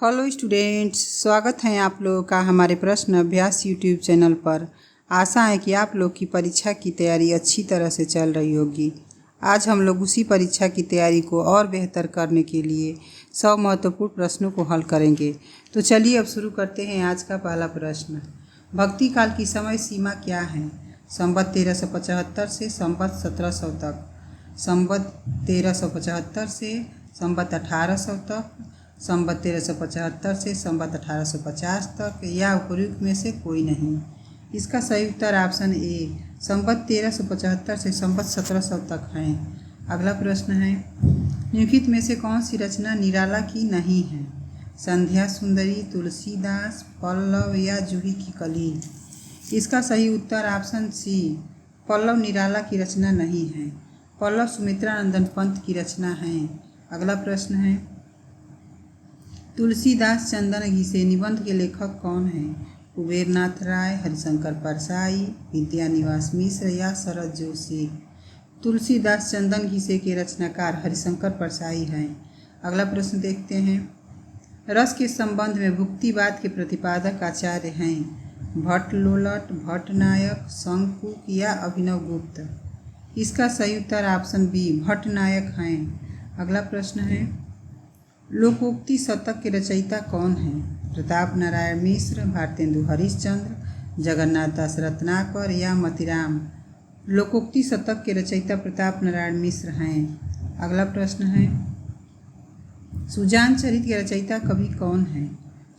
Hello students, स्वागत है आप लोगों का हमारे प्रश्न अभ्यास यूट्यूब चैनल पर। आशा है कि आप लोग की परीक्षा की तैयारी अच्छी तरह से चल रही होगी। आज हम लोग उसी परीक्षा की तैयारी को और बेहतर करने के लिए 100 महत्वपूर्ण प्रश्नों को हल करेंगे। तो चलिए अब शुरू करते हैं आज का पहला प्रश्न। भक्ति काल की समय सीमा क्या है? संवत 1375 से संवत 1700 तक, संवत 1375 से संवत 1800 तक, संवत 1375 से संवत 1850 तक, या उपयुक्त में से कोई नहीं। इसका सही उत्तर ऑप्शन ए संवत 1375 से संवत 1700 तक है। अगला प्रश्न है, निम्नलिखित में से कौन सी रचना निराला की नहीं है? संध्या सुंदरी, तुलसीदास, पल्लव या जूही की कली। इसका सही उत्तर ऑप्शन सी पल्लव निराला की रचना नहीं है। पल्लव सुमित्रानंदन पंत की रचना है। अगला प्रश्न है, तुलसीदास चंदन घिसे निबंध के लेखक कौन हैं? कुबेरनाथ राय, हरिशंकर परसाई, विद्यानिवास मिश्र या शरद जोशी। तुलसीदास चंदन घिसे के रचनाकार हरिशंकर परसाई हैं। अगला प्रश्न देखते हैं, रस के संबंध में भुक्तिवाद के प्रतिपादक आचार्य हैं? भट्ट लोलट, भट्टनायक, शंकुक या अभिनव गुप्त। इसका सही उत्तर ऑप्शन बी भट्टनायक हैं। अगला प्रश्न है, लोकोक्ति शतक के रचयिता कौन हैं? प्रताप नारायण मिश्र, भारतेंदु हरिश्चंद्र, जगन्नाथ दास रत्नाकर या मतिराम। लोकोक्ति शतक के रचयिता प्रताप नारायण मिश्र हैं। अगला प्रश्न है, सुजान चरित के रचयिता कवि कौन हैं?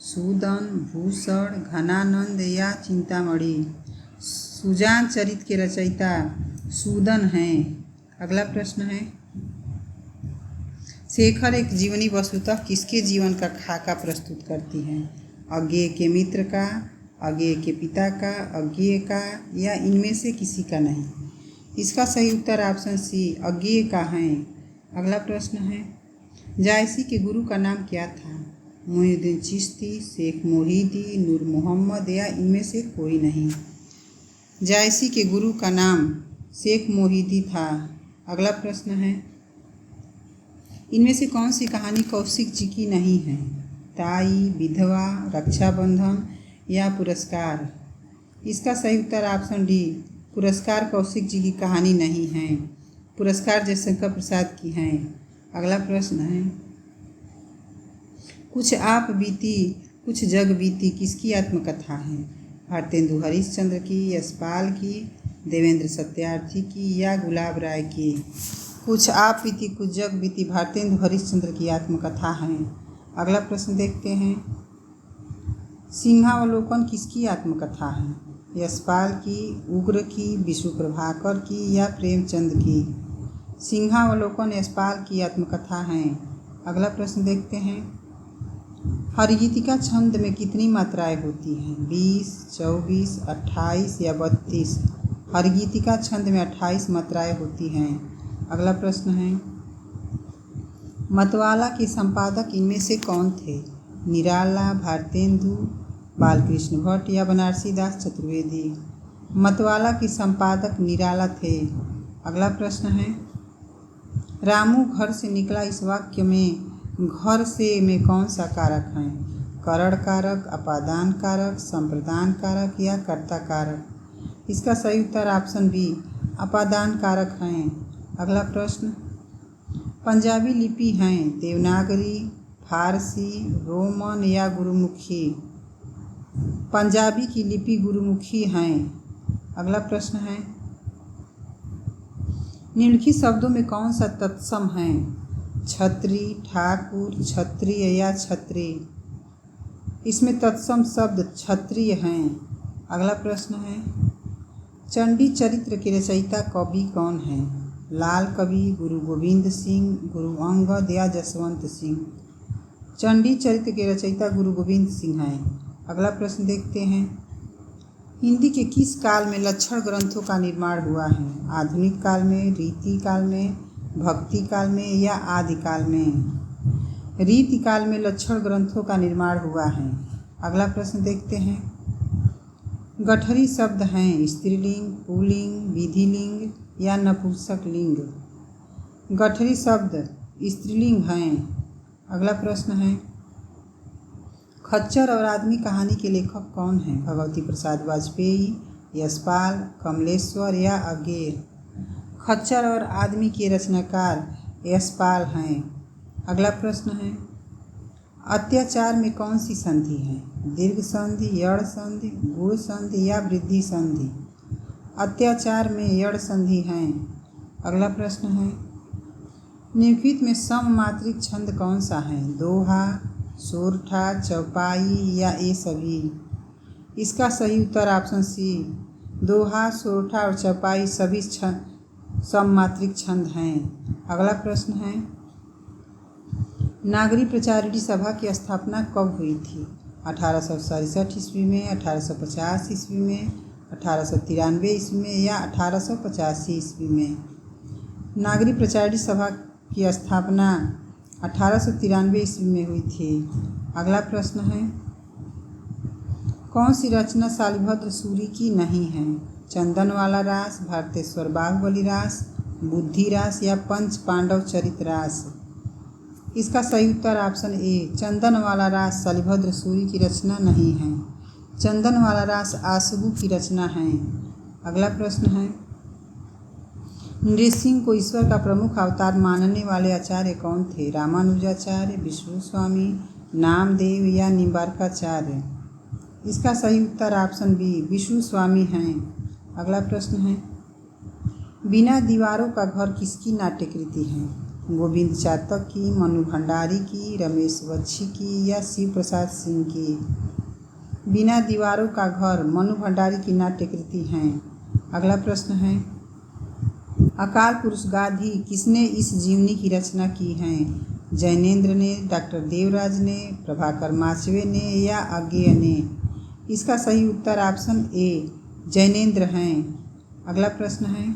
सूदन, भूषण, घनानंद या चिंतामणि। सुजान चरित के रचयिता सूदन हैं। अगला प्रश्न है, शेखर एक जीवनी वस्तुतः किसके जीवन का खाका प्रस्तुत करती है? अज्ञेय के मित्र का, अज्ञेय के पिता का, अज्ञेय का या इनमें से किसी का नहीं। इसका सही उत्तर ऑप्शन सी अज्ञेय का है। अगला प्रश्न है, जायसी के गुरु का नाम क्या था? मोइनुद्दीन चिश्ती, शेख मोहिदी, नूर मोहम्मद या इनमें से कोई नहीं। जायसी के गुरु का नाम शेख मोहिदी था। अगला प्रश्न है, इनमें से कौन सी कहानी कौशिक जी की नहीं है? ताई, विधवा, रक्षाबंधन या पुरस्कार। इसका सही उत्तर ऑप्शन डी पुरस्कार कौशिक जी की कहानी नहीं है। पुरस्कार जयशंकर प्रसाद की हैं। अगला प्रश्न है, कुछ आप बीती कुछ जग बीती किसकी आत्मकथा है? भारतेंदु हरिश्चंद्र की, यशपाल की, देवेंद्र सत्यार्थी की या गुलाब राय की। कुछ आप बीती कुछ जग बीती भारतेंदु हरिश्चंद्र की आत्मकथा है। अगला प्रश्न देखते हैं, सिंहावलोकन किसकी आत्मकथा है? यशपाल की, उग्र की, विष्णु प्रभाकर की या प्रेमचंद की। सिंहावलोकन यशपाल की आत्मकथा है। अगला प्रश्न देखते हैं, हरगीतिका छंद में कितनी मात्राएं होती हैं? 20, 24, 28 या 32। हरगीतिका छंद में 28 मात्राएं होती हैं। अगला प्रश्न है, मतवाला के संपादक इनमें से कौन थे? निराला, भारतेंदु, बालकृष्ण भट्ट या बनारसी दास चतुर्वेदी। मतवाला के संपादक निराला थे। अगला प्रश्न है, रामू घर से निकला इस वाक्य में घर से में कौन सा कारक है? करण कारक, अपादान कारक, संप्रदान कारक या कर्ता कारक। इसका सही उत्तर ऑप्शन बी अपादान कारक हैं। अगला प्रश्न, पंजाबी लिपि हैं देवनागरी, फारसी, रोमन या गुरुमुखी। पंजाबी की लिपि गुरुमुखी हैं। अगला प्रश्न है, निम्नलिखित शब्दों में कौन सा तत्सम है? छत्री, ठाकुर, क्षत्रिय या छत्री। इसमें तत्सम शब्द क्षत्रिय हैं। अगला प्रश्न है, चंडी चरित्र के रचयिता कवि कौन हैं? लाल कवि, गुरु गोविंद सिंह, गुरु अंगद या जसवंत सिंह। चंडी चरित्र के रचयिता गुरु गोविंद सिंह हैं। अगला प्रश्न देखते हैं, हिंदी के किस काल में लक्षण ग्रंथों का निर्माण हुआ है? आधुनिक काल में, रीति काल में, भक्ति काल में या आदिकाल में। रीति काल में लक्षण ग्रंथों का निर्माण हुआ है। अगला प्रश्न देखते हैं, गठरी शब्द हैं स्त्रीलिंग, पुल्लिंग, विधिलिंग या नपुंसक लिंग। गठरी शब्द स्त्रीलिंग हैं। अगला प्रश्न है, खच्चर और आदमी कहानी के लेखक कौन हैं? भगवती प्रसाद वाजपेयी, यशपाल, कमलेश्वर या अगेर? खच्चर और आदमी के रचनाकार यशपाल हैं। अगला प्रश्न है, अत्याचार में कौन सी संधि है? दीर्घ संधि, यड़ संधि, गुण संधि या वृद्धि संधि? अत्याचार में यड़ संधि है। अगला प्रश्न है, निम्नलिखित में सममात्रिक छंद कौन सा है? दोहा, सोरठा, चौपाई या ये सभी? इसका सही उत्तर ऑप्शन सी, दोहा, सोरठा और चौपाई सभी सममात्रिक छंद हैं। अगला प्रश्न है, नागरी प्रचारिणी सभा की स्थापना कब हुई थी? 1867 ईस्वी में, 1850 ईस्वी में, 1893 ईस्वी में या 1885 ईस्वी में? नागरी प्रचारिणी सभा की स्थापना 1893 ईस्वी में हुई थी। अगला प्रश्न है, कौन सी रचना शालिभद्र सूरी की नहीं है? चंदनवाला रास, भारतेश्वर बाहुबली रास, बुद्धि रास या पंच पांडव चरित रास? इसका सही उत्तर ऑप्शन ए, चंदनवाला रास शालिभद्र सूरी की रचना नहीं है। चंदनवाला रास आशुबु की रचना है। अगला प्रश्न है, नृसिंह को ईश्वर का प्रमुख अवतार मानने वाले आचार्य कौन थे? रामानुजाचार्य, विष्णु स्वामी, नामदेव या निम्बार्काचार्य? इसका सही उत्तर ऑप्शन बी, विष्णु स्वामी हैं। अगला प्रश्न है, बिना दीवारों का घर किसकी नाट्यकृति है? गोविंद चातक की, मनु भंडारी की, रमेश बख्शी की या शिव प्रसाद सिंह की? बिना दीवारों का घर मनु भंडारी की नाट्यकृति हैं। अगला प्रश्न है, अकाल पुरुष गाथी किसने इस जीवनी की रचना की है? जैनेन्द्र ने, डॉक्टर देवराज ने, प्रभाकर माचवे ने या अज्ञेय ने? इसका सही उत्तर ऑप्शन ए, जैनेन्द्र हैं। अगला प्रश्न है,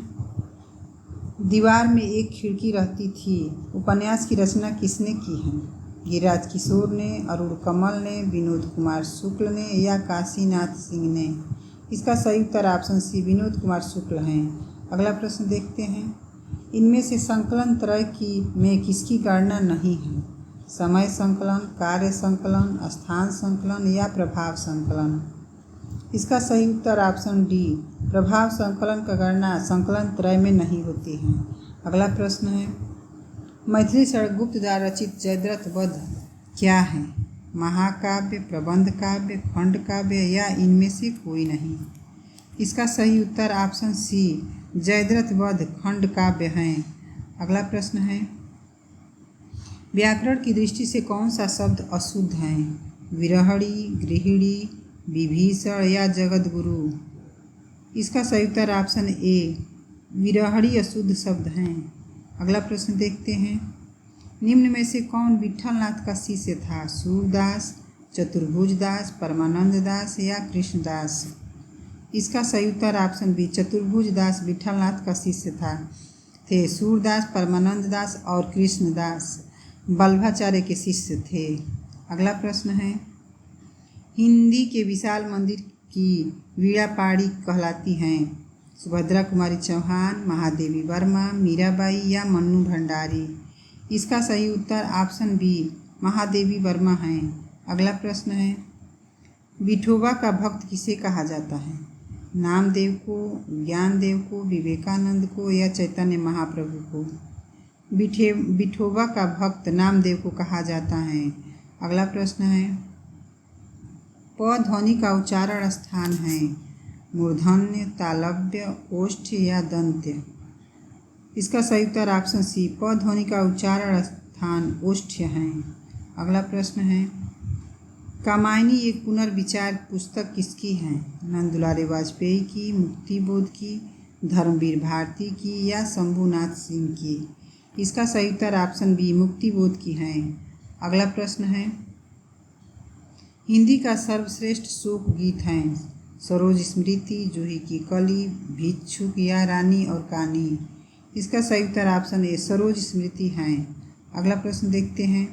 दीवार में एक खिड़की रहती थी उपन्यास की रचना किसने की है? गिरिराज किशोर ने, अरुण कमल ने, विनोद कुमार शुक्ल ने या काशीनाथ सिंह ने? इसका सही उत्तर ऑप्शन सी, विनोद कुमार शुक्ल हैं। अगला प्रश्न देखते हैं, इनमें से संकलन त्रय में किसकी गणना नहीं है? समय संकलन, कार्य संकलन, स्थान संकलन या प्रभाव संकलन? इसका सही उत्तर ऑप्शन डी, प्रभाव संकलन का गणना संकलन त्रय में नहीं होती है। अगला प्रश्न है, मैथिली शरदगुप्त द्वारा रचित जयद्रथ वध क्या है? महाकाव्य, प्रबंध काव्य, खंड काव्य या इनमें से कोई नहीं? इसका सही उत्तर ऑप्शन सी, जयद्रथ वध खंड काव्य हैं। अगला प्रश्न है, व्याकरण की दृष्टि से कौन सा शब्द अशुद्ध है? विरहणी, गृहिणी, विभीषण या जगतगुरु? इसका सही उत्तर ऑप्शन ए, विरहणी अशुद्ध शब्द हैं। अगला प्रश्न देखते हैं, निम्न में से कौन विठलनाथ का शिष्य था? सूरदास, चतुर्भुज दास, परमानंद दास या कृष्णदास? इसका सही उत्तर ऑप्शन बी, चतुर्भुज दास विठलनाथ का शिष्य थे। सूरदास, परमानंद दास और कृष्णदास वल्लभाचार्य के शिष्य थे। अगला प्रश्न है, हिंदी के विशाल मंदिर की वीणा पाड़ी कहलाती हैं? सुभद्रा कुमारी चौहान, महादेवी वर्मा, मीराबाई या मन्नू भंडारी? इसका सही उत्तर ऑप्शन बी, महादेवी वर्मा हैं। अगला प्रश्न है, विठोबा का भक्त किसे कहा जाता है? नामदेव को, ज्ञानदेव को, विवेकानंद को या चैतन्य महाप्रभु को? विठोबा का भक्त नामदेव को कहा जाता है। अगला प्रश्न है, प ध्वनि का उच्चारण स्थान है? मूर्धन्य, तालव्य, ओष्ठ या दंत्य? इसका सही उत्तर ऑप्शन सी, प ध्वनि का उच्चारण स्थान ओष्ठ है। अगला प्रश्न है, कामायनी एक पुनर्विचार पुस्तक किसकी है? नंदुलारे वाजपेयी की, मुक्तिबोध की, धर्मवीर भारती की या शंभुनाथ सिंह की? इसका सही उत्तर ऑप्शन बी, मुक्तिबोध की है। अगला प्रश्न है, हिंदी का सर्वश्रेष्ठ शोक गीत है? सरोज स्मृति, जूही की कली, भिक्षुक या रानी और कहानी? इसका सही उत्तर ऑप्शन ए, सरोज स्मृति हैं। अगला प्रश्न देखते हैं,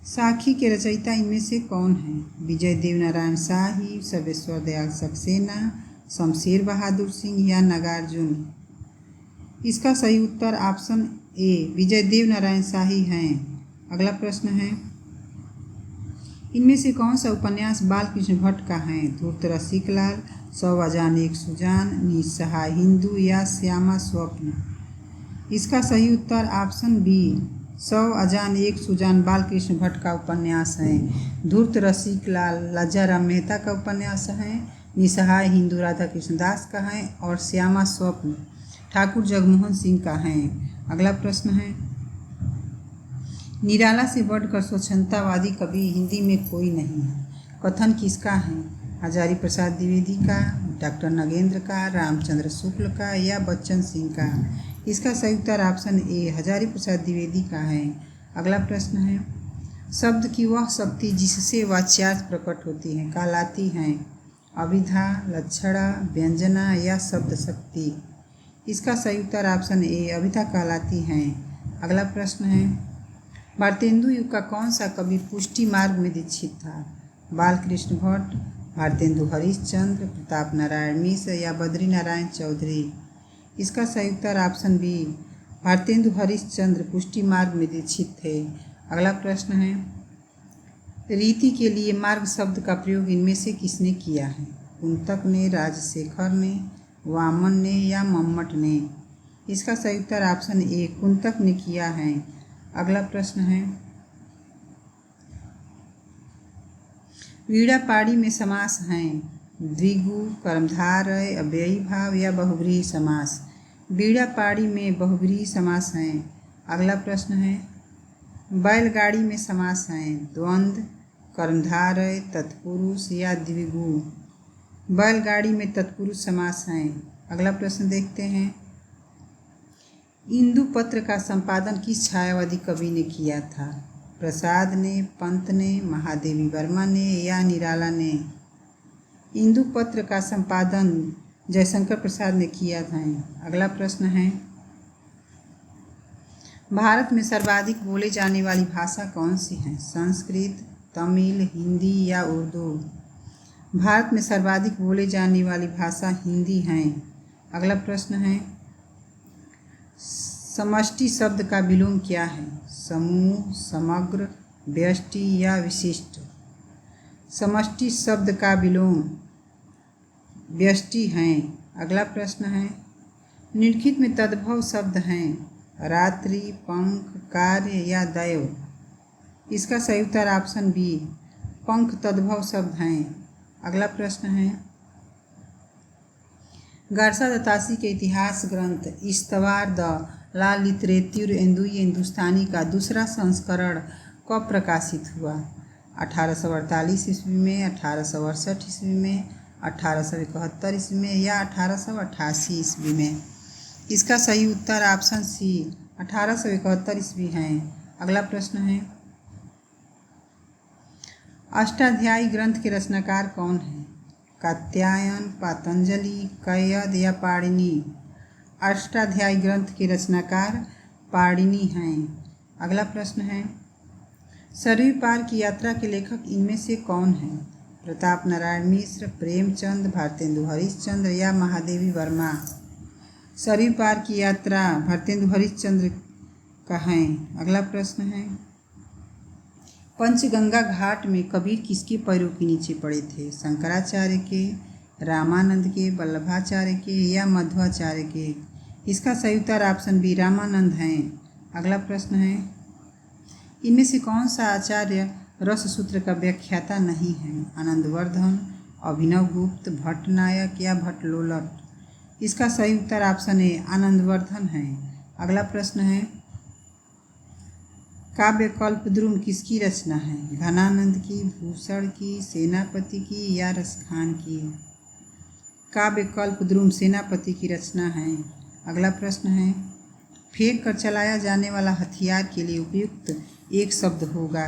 साखी के रचयिता इनमें से कौन है? विजय देवनारायण शाही, सर्वेश्वर दयाल सक्सेना, शमशेर बहादुर सिंह या नागार्जुन? इसका सही उत्तर ऑप्शन ए, विजय देवनारायण शाही हैं। अगला प्रश्न है, इनमें से कौन सा उपन्यास बालकृष्ण भट्ट का है? धूर्त रसिकलाल, 100 अजान एक सुजान, निस्सहाय हिंदू या श्यामा स्वप्न। इसका सही उत्तर ऑप्शन बी 100 अजान एक सुजान बालकृष्ण भट्ट का उपन्यास है। धूर्त रसिकलाल लज्जाराम मेहता का उपन्यास है। निस्सहाय हिंदू राधा कृष्ण दास का है और श्यामा स्वप्न ठाकुर जगमोहन सिंह का है। अगला प्रश्न है, निराला से बढ़कर स्वच्छंदतावादी कवि हिंदी में कोई नहीं है। कथन किसका है? हजारी प्रसाद द्विवेदी का, डॉक्टर नगेंद्र का, रामचंद्र शुक्ल का या बच्चन सिंह का? इसका सही उत्तर ऑप्शन ए हजारी प्रसाद द्विवेदी का है। अगला प्रश्न है, शब्द की वह शक्ति जिससे वाच्यार्थ प्रकट होती है कहलाती हैं अभिधा, लक्षणा, व्यंजना या शब्द शक्ति? इसका सही उत्तर ऑप्शन ए अभिधा कहलाती हैं। अगला प्रश्न है, भारतेंदु युग का कौन सा कवि पुष्टि मार्ग में दीक्षित था? बालकृष्ण भट्ट, भारतेंदु हरिश्चंद्र, प्रताप नारायण मिश्र या बद्री नारायण चौधरी? इसका सही उत्तर ऑप्शन बी भारतेंदु हरिश्चंद्र पुष्टि मार्ग में दीक्षित थे। अगला प्रश्न है, रीति के लिए मार्ग शब्द का प्रयोग इनमें से किसने किया है? कुंतक ने, राजशेखर ने, वामन ने या मम्मट ने? इसका सही उत्तर ऑप्शन ए कुंतक ने किया है। अगला प्रश्न है, वीणा पाड़ी में समास हैं द्विगु, कर्मधारय, अव्ययी भाव या बहुव्रीहि समास? वीणा पाड़ी में बहुव्रीहि समास हैं। अगला प्रश्न है, बैलगाड़ी में समास हैं द्वंद्व, कर्मधारय, तत्पुरुष या द्विगु? बैलगाड़ी में तत्पुरुष समास हैं। अगला प्रश्न देखते हैं, इंदु पत्र का संपादन किस छायावादी कवि ने किया था? प्रसाद ने, पंत ने, महादेवी वर्मा ने या निराला ने? इंदु पत्र का संपादन जयशंकर प्रसाद ने किया था। अगला प्रश्न है, भारत में सर्वाधिक बोले जाने वाली भाषा कौन सी है? संस्कृत, तमिल, हिंदी या उर्दू? भारत में सर्वाधिक बोले जाने वाली भाषा हिंदी है। अगला प्रश्न है, समष्टि शब्द का विलोम क्या है? समूह, समग्र, व्यष्टि या विशिष्ट? समष्टि शब्द का विलोम व्यष्टि है। अगला प्रश्न है, निम्नलिखित में तद्भव शब्द हैं रात्रि, पंख, कार्य या दैव? इसका सही उत्तर ऑप्शन बी पंख तद्भव शब्द हैं। अगला प्रश्न है, गारसा दत्तासी के इतिहास ग्रंथ इस्तवार द ला लिटरेच्यूर हिंदुई हिंदुस्तानी का दूसरा संस्करण कब प्रकाशित हुआ? 1848 ईस्वी में, 1868 ईस्वी में, 1871 ईस्वी में या 1888 ईस्वी में? इसका सही उत्तर ऑप्शन सी 1871 ईस्वी है। अगला प्रश्न है, अष्टाध्यायी ग्रंथ के रचनाकार कौन है? कात्यायन, पातंजलि, कैयद या पाणिनि? अष्टाध्यायी ग्रंथ के रचनाकार पाणिनि हैं। अगला प्रश्न है, सरयू पार की यात्रा के लेखक इनमें से कौन है? प्रताप नारायण मिश्र, प्रेमचंद, भारतेंदु हरिश्चंद्र या महादेवी वर्मा? सरयू पार की यात्रा भारतेंदु हरिश्चंद्र का है। अगला प्रश्न है, पंचगंगा घाट में कबीर किसके पैरों के नीचे पड़े थे? शंकराचार्य के, रामानंद के, वल्लभाचार्य के या मध्वाचार्य के? इसका सही उत्तर ऑप्शन बी रामानंद हैं। अगला प्रश्न है, इनमें से कौन सा आचार्य रस सूत्र का व्याख्याता नहीं है? आनंदवर्धन, अभिनव गुप्त, भट्टनायक या भट्टलोलट? इसका सही उत्तर ऑप्शन ए आनंदवर्धन है। अगला प्रश्न है, काव्य कल्पद्रुम किसकी रचना है? घनानंद की, भूषण की, सेनापति की या रसखान की? काव्य कल्पद्रुम सेनापति की रचना है। अगला प्रश्न है, फेंक कर चलाया जाने वाला हथियार के लिए उपयुक्त एक शब्द होगा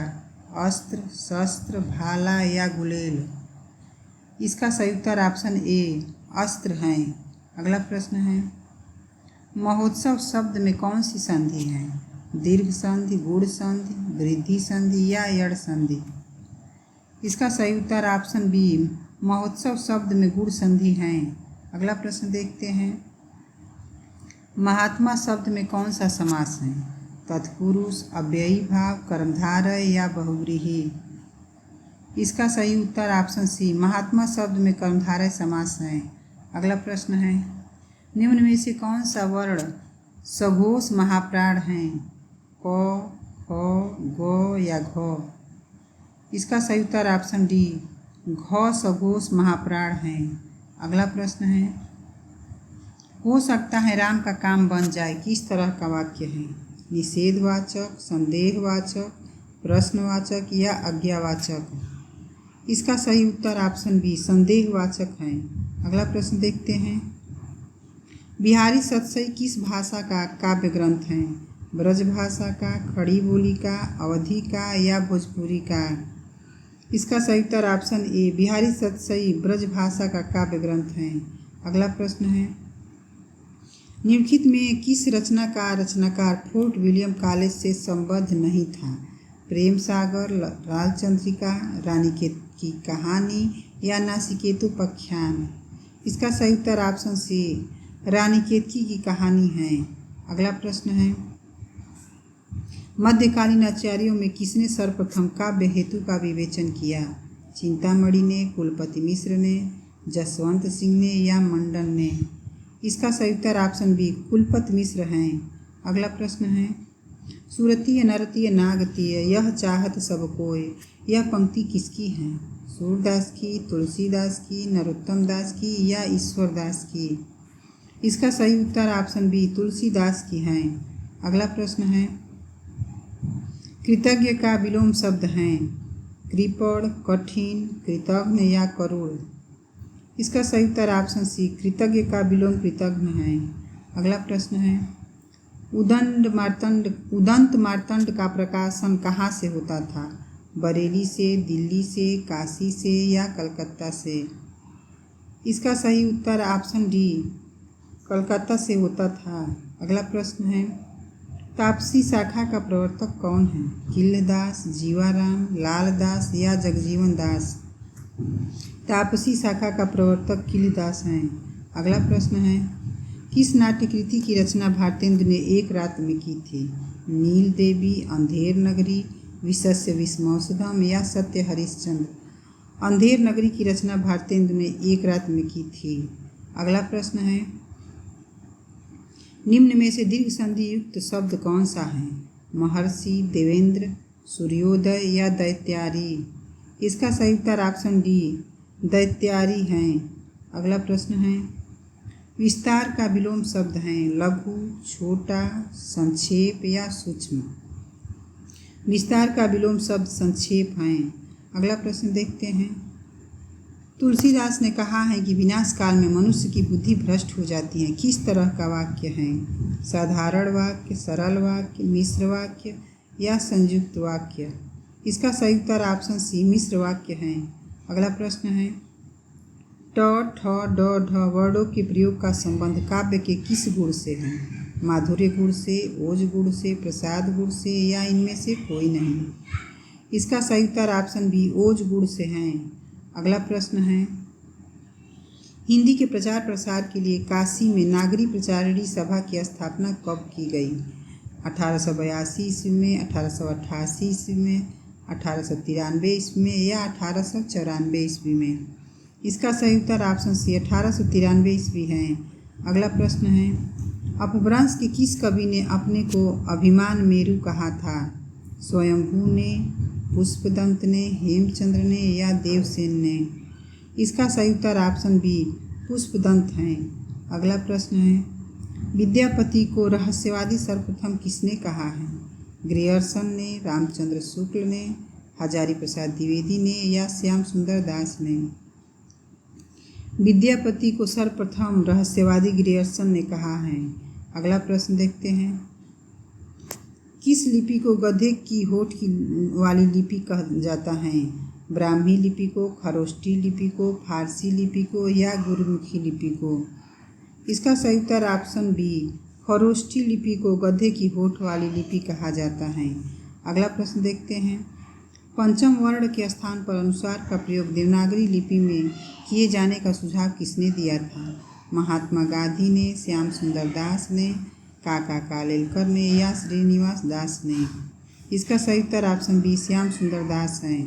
अस्त्र, शस्त्र, भाला या गुलेल? इसका सही उत्तर ऑप्शन ए अस्त्र हैं। अगला प्रश्न है, महोत्सव शब्द में कौन सी संधि है? दीर्घ संधि, गुण संधि, वृद्धि संधि या यड़ संधि? इसका सही उत्तर ऑप्शन बी महोत्सव शब्द में गुण संधि है। अगला प्रश्न देखते हैं, महात्मा शब्द में कौन सा समास है? तत्पुरुष, अव्ययी भाव, कर्मधारय या बहुव्रीहि? इसका सही उत्तर ऑप्शन सी महात्मा शब्द में कर्मधारय समास है। अगला प्रश्न है, निम्न में से कौन सा वर्ण सघोष महाप्राण है? क, ख, ग या घ? इसका सही उत्तर ऑप्शन डी घ सघोष महाप्राण है। अगला प्रश्न है, हो सकता है राम का काम बन जाए किस तरह का वाक्य है? निषेधवाचक, संदेहवाचक, प्रश्नवाचक या आज्ञावाचक? इसका सही उत्तर ऑप्शन बी संदेहवाचक है। अगला प्रश्न देखते हैं, बिहारी सतसई किस भाषा का काव्य ग्रंथ है? ब्रज भाषा का, खड़ी बोली का, अवधी का या भोजपुरी का? इसका सही उत्तर ऑप्शन ए बिहारी सतसई ब्रज भाषा का काव्य ग्रंथ है। अगला प्रश्न है, निम्नलिखित में किस रचनाकार फोर्ट विलियम कॉलेज से संबद्ध नहीं था? प्रेम सागर, लाल चंद्रिका, रानी की कहानी या नासिकेतुपाख्यान? इसका सही उत्तर ऑप्शन सी रानी केतकी की कहानी है। अगला प्रश्न है, मध्यकालीन आचार्यों में किसने सर्वप्रथम काव्य हेतु का विवेचन किया? चिंतामणि ने, कुलपति मिश्र ने, जसवंत सिंह ने या मंडन ने? इसका सही उत्तर ऑप्शन बी कुलपति मिश्र हैं। अगला प्रश्न है, सुरतीय नरतीय नागतीय यह चाहत सब कोय, यह पंक्ति किसकी है? सूरदास की, तुलसीदास की, नरोत्तम दास की या ईश्वरदास की? इसका सही उत्तर ऑप्शन बी तुलसीदास की है। अगला प्रश्न है, कृतज्ञ का विलोम शब्द हैं कृपण, कठिन, कृतघ्न या करुण? इसका सही उत्तर ऑप्शन सी कृतज्ञ का विलोम कृतघ्न है। अगला प्रश्न है, उदंत मार्तंड का प्रकाशन कहाँ से होता था? बरेली से, दिल्ली से, काशी से या कलकत्ता से? इसका सही उत्तर ऑप्शन डी कलकत्ता से होता था। अगला प्रश्न है, तापसी शाखा का प्रवर्तक कौन है? किल्लदास, जीवाराम, लालदास या जगजीवन दास? तापसी शाखा का प्रवर्तक किल्लदास हैं। अगला प्रश्न है, किस नाट्यकृति की रचना भारतेंदु ने एक रात में की थी? नील देवी, अंधेर नगरी, विशस्य विस्मौसधम या सत्य हरिश्चंद्र? अंधेर नगरी की रचना भारतेंदु ने एक रात में की थी। अगला प्रश्न है, निम्न में से दीर्घ संधि युक्त शब्द कौन सा है? महर्षि, देवेंद्र, सूर्योदय या दैत्यारी? इसका सही उत्तर ऑप्शन डी दैत्यारी है। अगला प्रश्न है, विस्तार का विलोम शब्द हैं लघु, छोटा, संक्षेप या सूक्ष्म? विस्तार का विलोम शब्द संक्षेप हैं। अगला प्रश्न देखते हैं, तुलसीदास ने कहा है कि विनाश काल में मनुष्य की बुद्धि भ्रष्ट हो जाती है किस तरह का वाक्य है? साधारण वाक्य, सरल वाक्य, मिश्र वाक्य या संयुक्त वाक्य? इसका सही उत्तर ऑप्शन सी मिश्र वाक्य है। अगला प्रश्न है, ट, ठ, ड, ढ वर्णों के प्रयोग का संबंध काव्य के किस गुण से है? माधुर्य गुण से, ओज गुण से, प्रसाद गुण से या इनमें से कोई नहीं? इसका सही उत्तर ऑप्शन बी ओज गुण से है। अगला प्रश्न है, हिंदी के प्रचार प्रसार के लिए काशी में नागरी प्रचारिणी सभा की स्थापना कब की गई? 1882 ईस्वी में, 1888 ईस्वी में, 1893 ईस्वी में या 1894 ईस्वी में? इसका सही उत्तर ऑप्शन सी 1893 ईस्वी है। अगला प्रश्न है, अपभ्रंश के किस कवि ने अपने को अभिमान मेरु कहा था? स्वयंभू ने, पुष्पदंत ने, हेमचंद्र ने या देवसेन ने? इसका सही उत्तर ऑप्शन बी पुष्पदंत है। अगला प्रश्न है, विद्यापति को रहस्यवादी सर्वप्रथम किसने कहा है? ग्रियर्सन ने, रामचंद्र शुक्ल ने, हजारी प्रसाद द्विवेदी ने या श्याम सुंदर दास ने? विद्यापति को सर्वप्रथम रहस्यवादी ग्रियर्सन ने कहा है। अगला प्रश्न देखते हैं, किस लिपि को गधे की होठ की वाली लिपि कहा जाता है? ब्राह्मी लिपि को, खरोष्टी लिपि को, फारसी लिपि को या गुरुमुखी लिपि को? इसका सही उत्तर ऑप्शन बी खरोष्टी लिपि को गधे की होठ वाली लिपि कहा जाता है। अगला प्रश्न देखते हैं, पंचम वर्ण के स्थान पर अनुस्वार का प्रयोग देवनागरी लिपि में किए जाने का सुझाव किसने दिया था? महात्मा गांधी ने, श्याम सुंदर दास ने, काका कालेलकर ने या श्रीनिवास दास ने? इसका सही उत्तर ऑप्शन बी श्याम सुंदर दास है।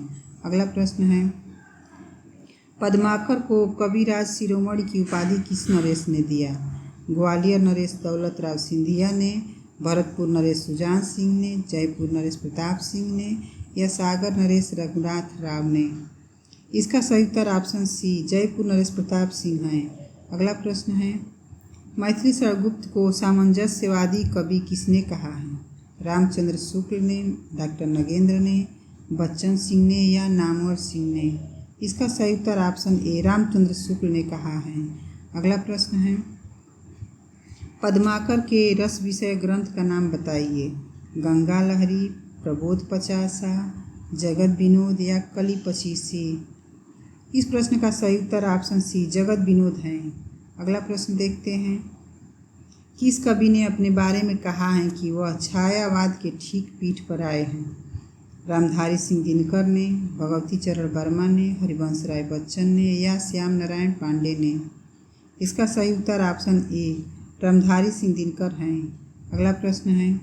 अगला प्रश्न है, पद्माकर को कविराज शिरोमणि की उपाधि किस नरेश ने दिया? ग्वालियर नरेश दौलत राव सिंधिया ने, भरतपुर नरेश सुजान सिंह ने, जयपुर नरेश प्रताप सिंह ने या सागर नरेश रघुनाथ राव ने? इसका सही उत्तर ऑप्शन सी जयपुर नरेश प्रताप सिंह है। अगला प्रश्न है, मैथिली शरणगुप्त को सामंजस्यवादी कवि किसने कहा है? रामचंद्र शुक्ल ने, डॉक्टर नगेंद्र ने, बच्चन सिंह ने या नामवर सिंह ने? इसका सही उत्तर ऑप्शन ए रामचंद्र शुक्ल ने कहा है। अगला प्रश्न है, पद्माकर के रस विषय ग्रंथ का नाम बताइए। गंगा लहरी, प्रबोध पचासा, जगत विनोद या कली पचीसी? इस प्रश्न का सही उत्तर ऑप्शन सी जगत विनोद है। अगला प्रश्न देखते हैं, किस कवि ने अपने बारे में कहा है कि वह छायावाद के ठीक पीठ पर आए हैं? रामधारी सिंह दिनकर ने, भगवती चरण वर्मा ने, हरिवंश राय बच्चन ने या श्याम नारायण पांडे ने? इसका सही उत्तर ऑप्शन ए रामधारी सिंह दिनकर हैं। अगला प्रश्न है,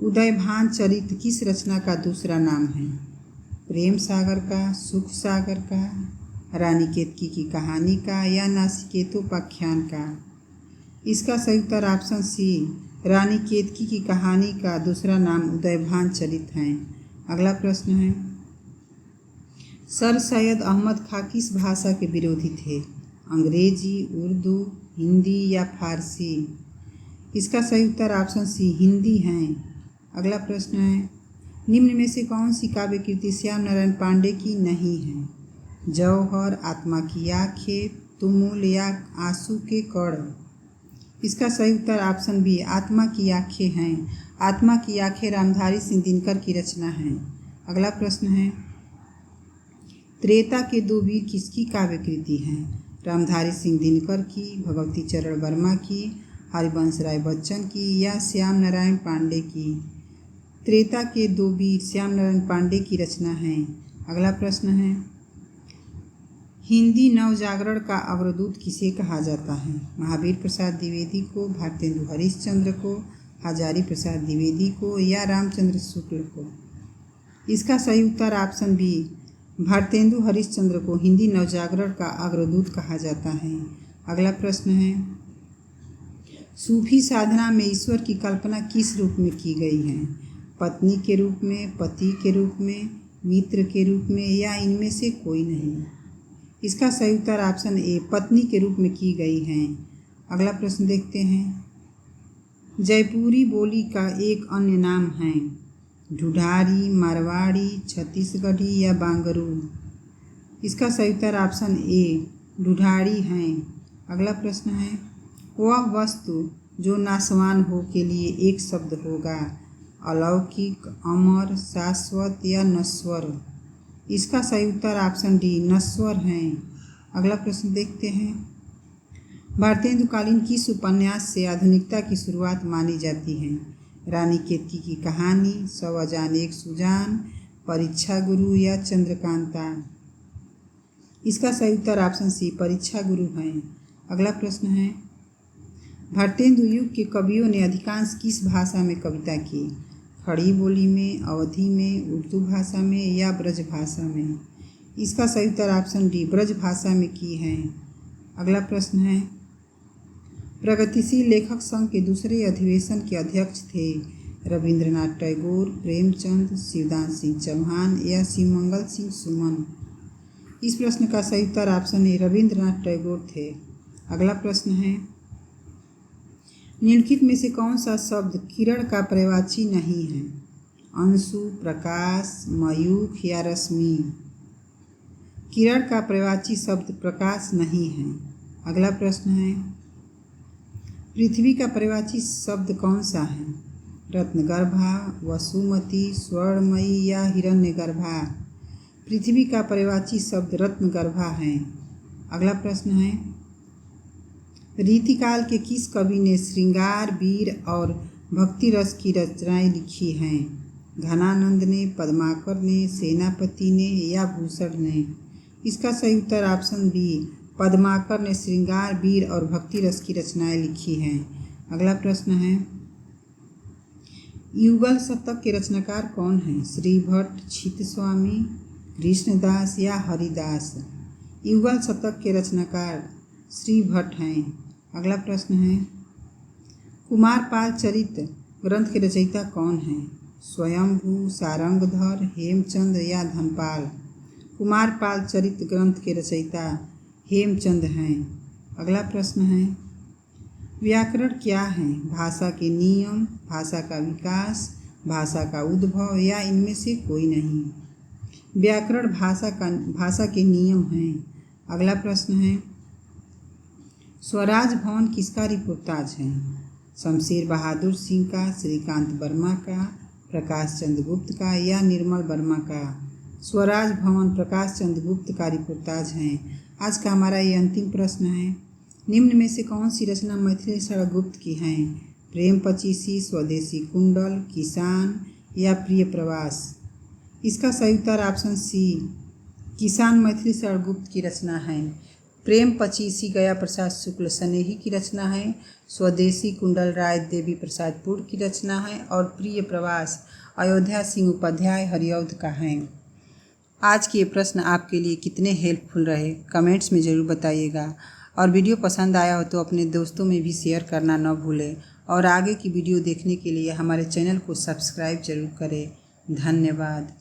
उदयभान चरित किस रचना का दूसरा नाम है? प्रेम सागर का, सुख सागर का, रानी केतकी की कहानी का या नासिकेतोपाख्यान का? इसका सही उत्तर ऑप्शन सी रानी केतकी की कहानी का दूसरा नाम उदयभान चरित है। अगला प्रश्न है, सर सैयद अहमद खां किस भाषा के विरोधी थे? अंग्रेजी, उर्दू, हिंदी या फारसी? इसका सही उत्तर ऑप्शन सी हिंदी है। अगला प्रश्न है, निम्न में से कौन सी काव्य कृति श्याम नारायण पांडे की नहीं है? जौहर, आत्मा की आंखें, तुमुल या आंसू के कण? इसका सही उत्तर ऑप्शन बी आत्मा की आंखें हैं। आत्मा की आंखें रामधारी सिंह दिनकर की रचना है। अगला प्रश्न है, त्रेता के दो वीर किसकी काव्य कृति है? रामधारी सिंह दिनकर की, भगवती चरण वर्मा की, हरिवंश राय बच्चन की या श्याम नारायण पांडे की? त्रेता के दो वीर श्याम नारायण पांडे की रचना है। अगला प्रश्न है, हिंदी नवजागरण का अग्रदूत किसे कहा जाता है? महावीर प्रसाद द्विवेदी को, भारतेंदु हरिश्चंद्र को, हजारी प्रसाद द्विवेदी को या रामचंद्र शुक्ल को? इसका सही उत्तर ऑप्शन बी भारतेंदु हरिश्चंद्र को हिंदी नवजागरण का अग्रदूत कहा जाता है। अगला प्रश्न है, सूफी साधना में ईश्वर की कल्पना किस रूप में की गई है? पत्नी के रूप में, पति के रूप में, मित्र के रूप में या इनमें से कोई नहीं? इसका सही उत्तर ऑप्शन ए पत्नी के रूप में की गई है। अगला प्रश्न देखते हैं, जयपुरी बोली का एक अन्य नाम है? ढूढ़ारी, मारवाड़ी, छत्तीसगढ़ी या बांगरू? इसका सही उत्तर ऑप्शन ए ढूढ़ारी है। अगला प्रश्न है, वह वस्तु जो नाशवान हो के लिए एक शब्द होगा? अलौकिक, अमर, शाश्वत या नश्वर? इसका सही उत्तर ऑप्शन डी नश्वर है। अगला प्रश्न देखते हैं, भारतेंदुकालीन किस उपन्यास से आधुनिकता की शुरुआत मानी जाती है? रानी केतकी की कहानी, 100 अजान एक सुजान, परीक्षा गुरु या चंद्रकांता? इसका सही उत्तर ऑप्शन सी परीक्षा गुरु है। अगला प्रश्न है, भारतेंदु युग के कवियों ने अधिकांश किस भाषा में कविता की? खड़ी बोली में, अवधी में, उर्दू भाषा में या ब्रज भाषा में? इसका सही उत्तर ऑप्शन डी ब्रज भाषा में की है। अगला प्रश्न है, प्रगतिशील लेखक संघ के दूसरे अधिवेशन के अध्यक्ष थे? रविंद्रनाथ टैगोर, प्रेमचंद, शिवदान सिंह चौहान या शिवमंगल सिंह सुमन? इस प्रश्न का सही उत्तर ऑप्शन ए रविंद्रनाथ टैगोर थे। अगला प्रश्न है, निम्नलिखित में से कौन सा शब्द किरण का पर्यायवाची नहीं है? अंशु, प्रकाश, मयूख या रश्मि? किरण का पर्यायवाची शब्द प्रकाश नहीं है। अगला प्रश्न है, पृथ्वी का पर्यायवाची शब्द कौन सा है? रत्नगर्भा, वसुमती, स्वर्णमयी या हिरण्यगर्भा? पृथ्वी का पर्यायवाची शब्द रत्नगर्भा है। अगला प्रश्न है, रीतिकाल के किस कवि ने श्रृंगार, वीर और भक्ति रस की रचनाएं लिखी हैं? घनानंद ने, पद्माकर ने, सेनापति ने या भूषण ने? इसका सही उत्तर ऑप्शन बी पद्माकर ने श्रृंगार, वीर और भक्ति रस की रचनाएं लिखी हैं। अगला प्रश्न है, युगल शतक के रचनाकार कौन हैं? श्री भट्ट, छित स्वामी, कृष्णदास या हरिदास। युगल शतक के रचनाकार श्री भट्ट हैं। अगला प्रश्न है, कुमारपाल चरित ग्रंथ के रचयिता कौन हैं? स्वयंभू, सारंगधर, हेमचंद या धनपाल। कुमारपाल चरित ग्रंथ के रचयिता हेमचंद हैं। अगला प्रश्न है, व्याकरण क्या है? भाषा के नियम, भाषा का विकास, भाषा का उद्भव या इनमें से कोई नहीं। व्याकरण भाषा के नियम हैं। अगला प्रश्न है, स्वराज भवन किसका रिपोर्टाज है? शमशेर बहादुर सिंह का, श्रीकांत वर्मा का, प्रकाश चंद्र गुप्त का या निर्मल वर्मा का। स्वराज भवन प्रकाश चंद्र गुप्त का रिपोर्टाज है। आज का हमारा ये अंतिम प्रश्न है, निम्न में से कौन सी रचना मैथिली शरण गुप्त की है? प्रेम पचीसी, स्वदेशी कुंडल, किसान या प्रिय प्रवास। इसका सही उत्तर ऑप्शन सी, किसान मैथिली शरण गुप्त की रचना है। प्रेम पचीसी गया प्रसाद शुक्ल स्नेही की रचना है। स्वदेशी कुंडल राय देवी प्रसाद पुर की रचना है और प्रिय प्रवास अयोध्या सिंह उपाध्याय हरिऔध का है। आज के ये प्रश्न आपके लिए कितने हेल्पफुल रहे कमेंट्स में ज़रूर बताइएगा, और वीडियो पसंद आया हो तो अपने दोस्तों में भी शेयर करना न भूलें, और आगे की वीडियो देखने के लिए हमारे चैनल को सब्सक्राइब जरूर करें। धन्यवाद।